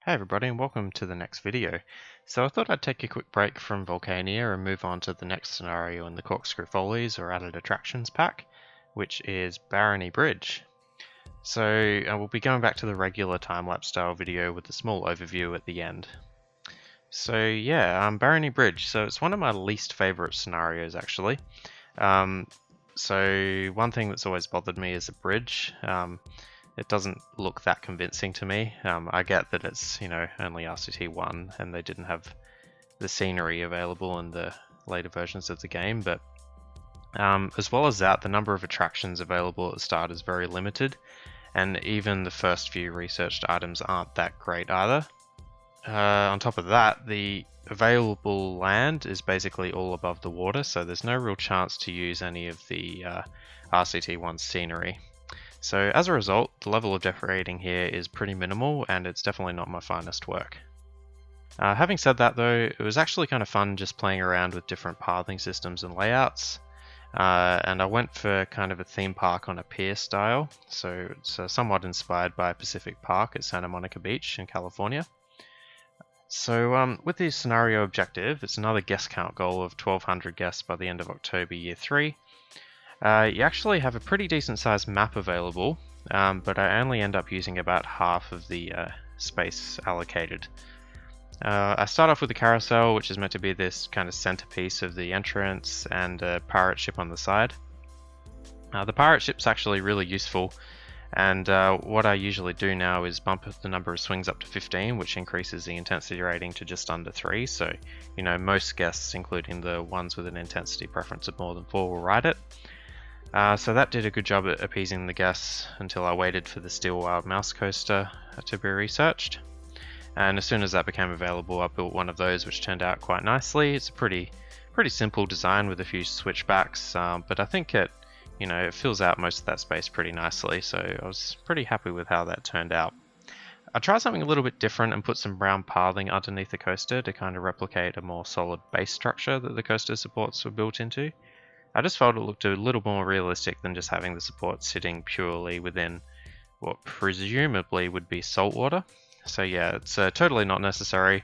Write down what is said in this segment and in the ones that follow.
Hey everybody and welcome to the next video. So I thought I'd take a quick break from Volcania and move on to the next scenario in the Corkscrew Follies or Added Attractions pack, which is Barony Bridge. So we'll be going back to the regular time-lapse style video with a small overview at the end. So yeah, Barony Bridge. So it's one of my least favourite scenarios actually. So one thing that's always bothered me is a bridge. It doesn't look that convincing to me. I get that it's, only RCT1 and they didn't have the scenery available in the later versions of the game, but as well as that, the number of attractions available at the start is very limited, and even the first few researched items aren't that great either. On top of that, the available land is basically all above the water, so there's no real chance to use any of the RCT1 scenery. So as a result, the level of decorating here is pretty minimal and it's definitely not my finest work. Having said that though, it was actually kind of fun just playing around with different pathing systems and layouts. And I went for kind of a theme park on a pier style, so it's somewhat inspired by Pacific Park at Santa Monica Beach in California. So with the scenario objective, it's another guest count goal of 1,200 guests by the end of October Year 3. You actually have a pretty decent sized map available, but I only end up using about half of the space allocated. I start off with the carousel, which is meant to be this kind of centerpiece of the entrance, and a pirate ship on the side. The pirate ship's actually really useful, and what I usually do now is bump the number of swings up to 15, which increases the intensity rating to just under 3, so most guests, including the ones with an intensity preference of more than 4, will ride it. So that did a good job at appeasing the guests until I waited for the Steel Wild Mouse coaster to be researched. And as soon as that became available, I built one of those, which turned out quite nicely. It's a pretty simple design with a few switchbacks, but I think it fills out most of that space pretty nicely. So I was pretty happy with how that turned out. I tried something a little bit different and put some brown pathing underneath the coaster to kind of replicate a more solid base structure that the coaster supports were built into. I just felt it looked a little more realistic than just having the support sitting purely within what presumably would be salt water. So yeah, it's totally not necessary.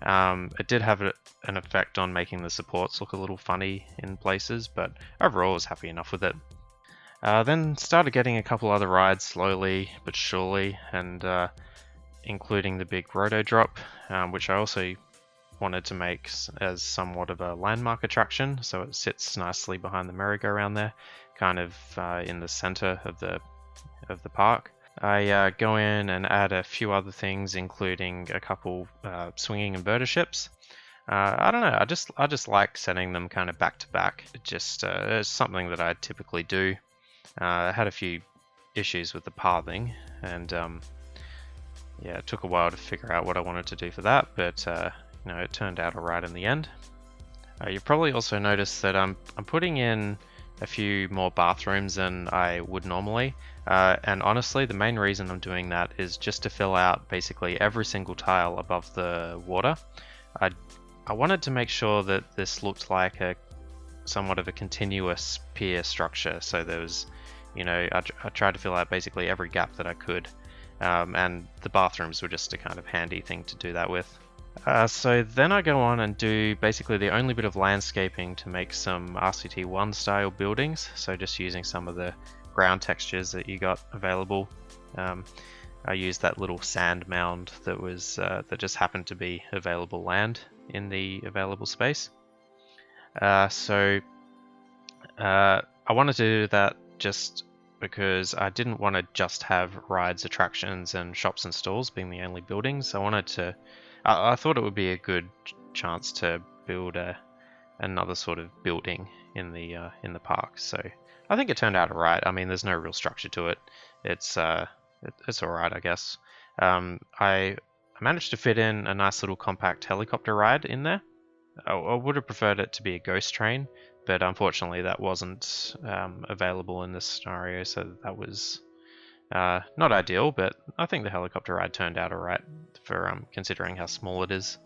It did have an effect on making the supports look a little funny in places, but overall I was happy enough with it. Then started getting a couple other rides slowly but surely, and including the big roto drop, which I also wanted to make as somewhat of a landmark attraction, so it sits nicely behind the merry-go-round there, kind of in the center of the park. I go in and add a few other things, including a couple swinging inverter ships. I don't know, I just like setting them kind of back to back. It's something that I typically do. I had a few issues with the pathing, and yeah, it took a while to figure out what I wanted to do for that, but it turned out alright in the end. You've probably also noticed that I'm putting in a few more bathrooms than I would normally, and honestly the main reason I'm doing that is just to fill out basically every single tile above the water. I wanted to make sure that this looked like somewhat of a continuous pier structure, so there was, I tried to fill out basically every gap that I could, and the bathrooms were just a kind of handy thing to do that with. So then I go on and do basically the only bit of landscaping to make some RCT1 style buildings, so just using some of the ground textures that you got available. I used that little sand mound that just happened to be available land in the available space. So I wanted to do that just because I didn't want to just have rides, attractions and shops and stalls being the only buildings. I thought it would be a good chance to build another sort of building in the park. So I think it turned out alright. I mean, there's no real structure to it. It's alright, I guess. I managed to fit in a nice little compact helicopter ride in there. I would have preferred it to be a ghost train, but unfortunately that wasn't available in this scenario, so that was not ideal, but I think the helicopter ride turned out alright for considering how small it is.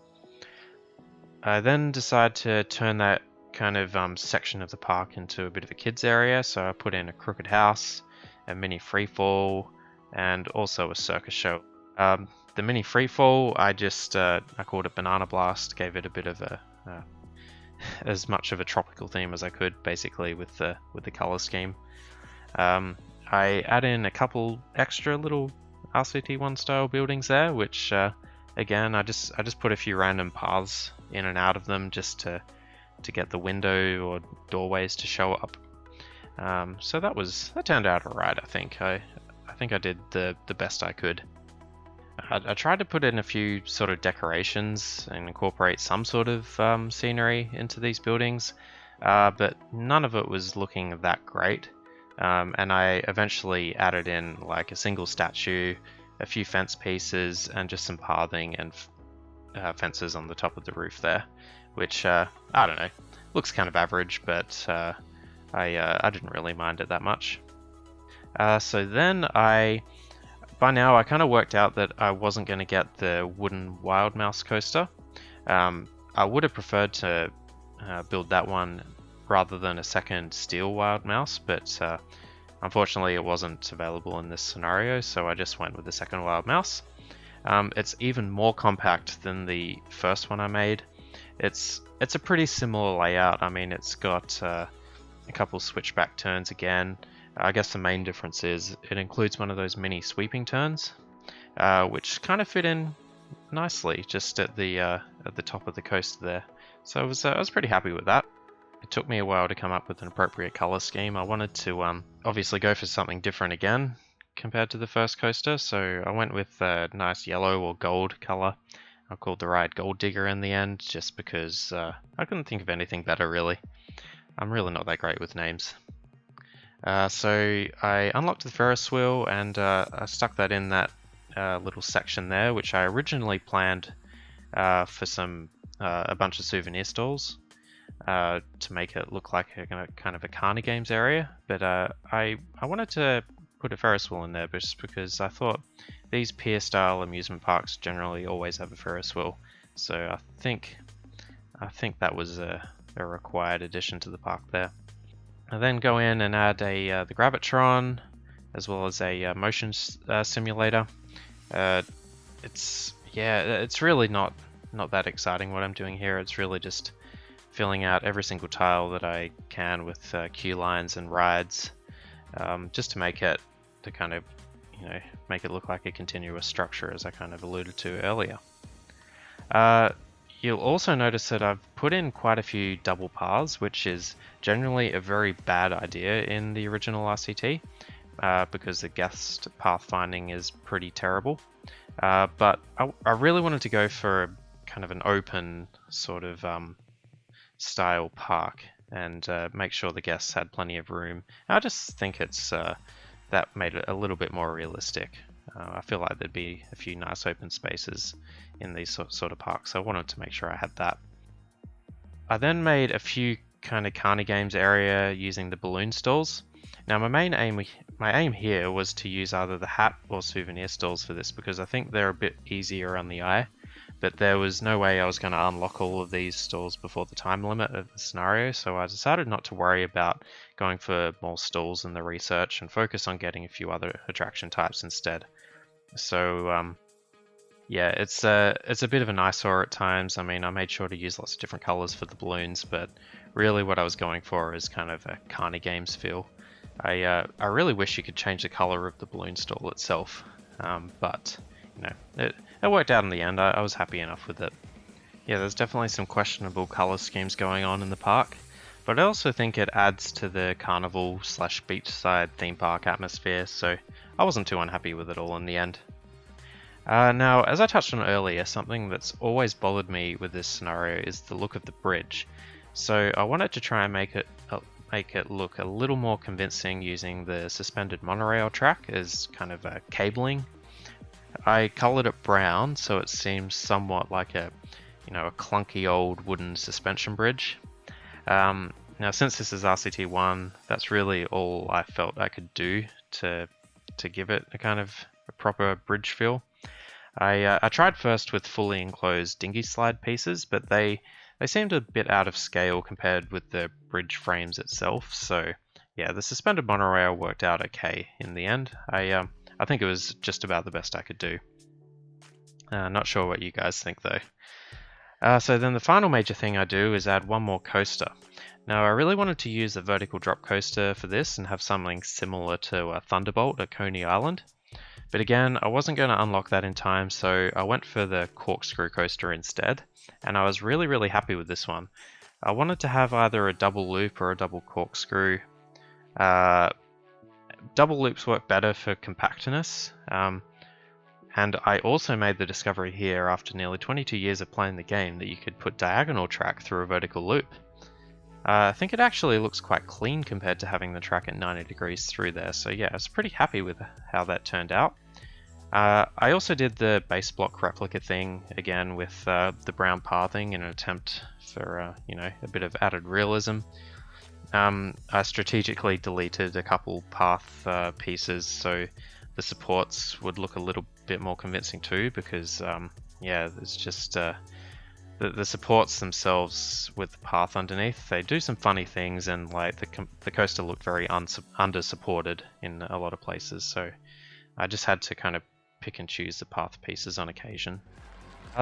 I then decide to turn that kind of section of the park into a bit of a kids area, so I put in a crooked house, a mini freefall, and also a circus show. the mini freefall, I called it Banana Blast, gave it a bit of a as much of a tropical theme as I could, basically, with the color scheme. I add in a couple extra little RCT1 style buildings there, which again, I just put a few random paths in and out of them just to get the window or doorways to show up. So that turned out alright. I think I did the best I could. I tried to put in a few sort of decorations and incorporate some sort of scenery into these buildings, but none of it was looking that great. And I eventually added in like a single statue, a few fence pieces, and just some pathing and fences on the top of the roof there, which I don't know, looks kind of average, but I didn't really mind it that much. So then by now I kind of worked out that I wasn't going to get the wooden Wild Mouse coaster. I would have preferred to build that one rather than a second steel Wild Mouse, but unfortunately it wasn't available in this scenario, so I just went with the second Wild Mouse. It's even more compact than the first one I made. It's a pretty similar layout. I mean, it's got a couple switchback turns again. I guess the main difference is it includes one of those mini sweeping turns, which kind of fit in nicely just at the top of the coaster there. So I was pretty happy with that. It took me a while to come up with an appropriate color scheme. I wanted to obviously go for something different again compared to the first coaster, so I went with a nice yellow or gold color. I called the ride Gold Digger in the end, just because I couldn't think of anything better really. I'm really not that great with names. So I unlocked the Ferris wheel and I stuck that in that little section there, which I originally planned for a bunch of souvenir stalls to make it look like a kind of a Coney Games area. But I wanted to put a Ferris wheel in there just because I thought these pier-style amusement parks generally always have a Ferris wheel. So I think that was a required addition to the park there. I then go in and add the Gravitron, as well as a motion simulator. It's really not that exciting what I'm doing here. It's really just filling out every single tile that I can with queue lines and rides, just to make it make it look like a continuous structure, as I kind of alluded to earlier. You'll also notice that I've put in quite a few double paths, which is generally a very bad idea in the original RCT, because the guest pathfinding is pretty terrible. But I really wanted to go for kind of an open sort of style park and make sure the guests had plenty of room. I just think that made it a little bit more realistic. I feel like there'd be a few nice open spaces in these sort of parks, so I wanted to make sure I had that. I then made a few kind of Coney Games area using the balloon stalls. Now my aim here was to use either the hat or souvenir stalls for this, because I think they're a bit easier on the eye, but there was no way I was going to unlock all of these stalls before the time limit of the scenario, so I decided not to worry about going for more stalls in the research and focus on getting a few other attraction types instead. So yeah, it's a bit of an eyesore at times. I mean, I made sure to use lots of different colors for the balloons, but really what I was going for is kind of a Coney Games feel. I really wish you could change the color of the balloon stall itself, but you know, it worked out in the end. I was happy enough with it. Yeah, there's definitely some questionable color schemes going on in the park, but I also think it adds to the carnival / beachside theme park atmosphere, so I wasn't too unhappy with it all in the end. Now, as I touched on earlier, something that's always bothered me with this scenario is the look of the bridge. So I wanted to try and make it look a little more convincing using the suspended monorail track as kind of a cabling. I colored it brown so it seems somewhat like a clunky old wooden suspension bridge. Now, since this is RCT1, that's really all I felt I could do to give it a kind of a proper bridge feel. I tried first with fully enclosed dinghy slide pieces, but they seemed a bit out of scale compared with the bridge frames itself. So yeah, the suspended monorail worked out okay in the end. I think it was just about the best I could do. Not sure what you guys think though. So then the final major thing I do is add one more coaster. Now I really wanted to use a vertical drop coaster for this and have something similar to a Thunderbolt at Coney Island. But again, I wasn't going to unlock that in time, so I went for the Corkscrew coaster instead, and I was really happy with this one. I wanted to have either a double loop or a double corkscrew. Double loops work better for compactness, and I also made the discovery here after nearly 22 years of playing the game that you could put diagonal track through a vertical loop. I think it actually looks quite clean compared to having the track at 90 degrees through there, so yeah, I was pretty happy with how that turned out. I also did the base block replica thing again with the brown pathing in an attempt for a bit of added realism. I strategically deleted a couple path pieces so the supports would look a little bit more convincing too, because there's just the supports themselves with the path underneath, they do some funny things, and like the coaster looked very under supported in a lot of places, so I just had to kind of pick and choose the path pieces on occasion.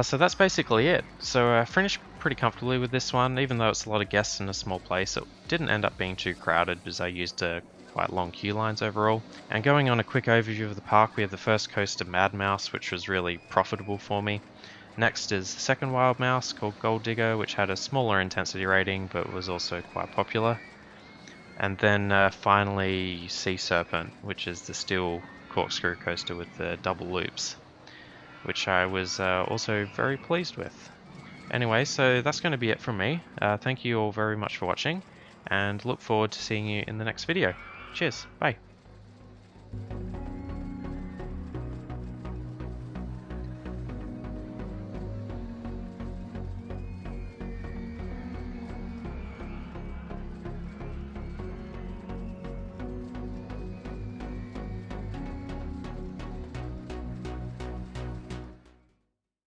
So that's basically it. So I finished pretty comfortably with this one, even though it's a lot of guests in a small place. It didn't end up being too crowded because I used quite long queue lines overall. And going on a quick overview of the park, we have the first coaster, Mad Mouse, which was really profitable for me. Next is the second Wild Mouse called Gold Digger, which had a smaller intensity rating but was also quite popular. And then finally Sea Serpent, which is the steel corkscrew coaster with the double loops, which I was also very pleased with. Anyway, so that's going to be it from me. Thank you all very much for watching, and look forward to seeing you in the next video. Cheers, bye.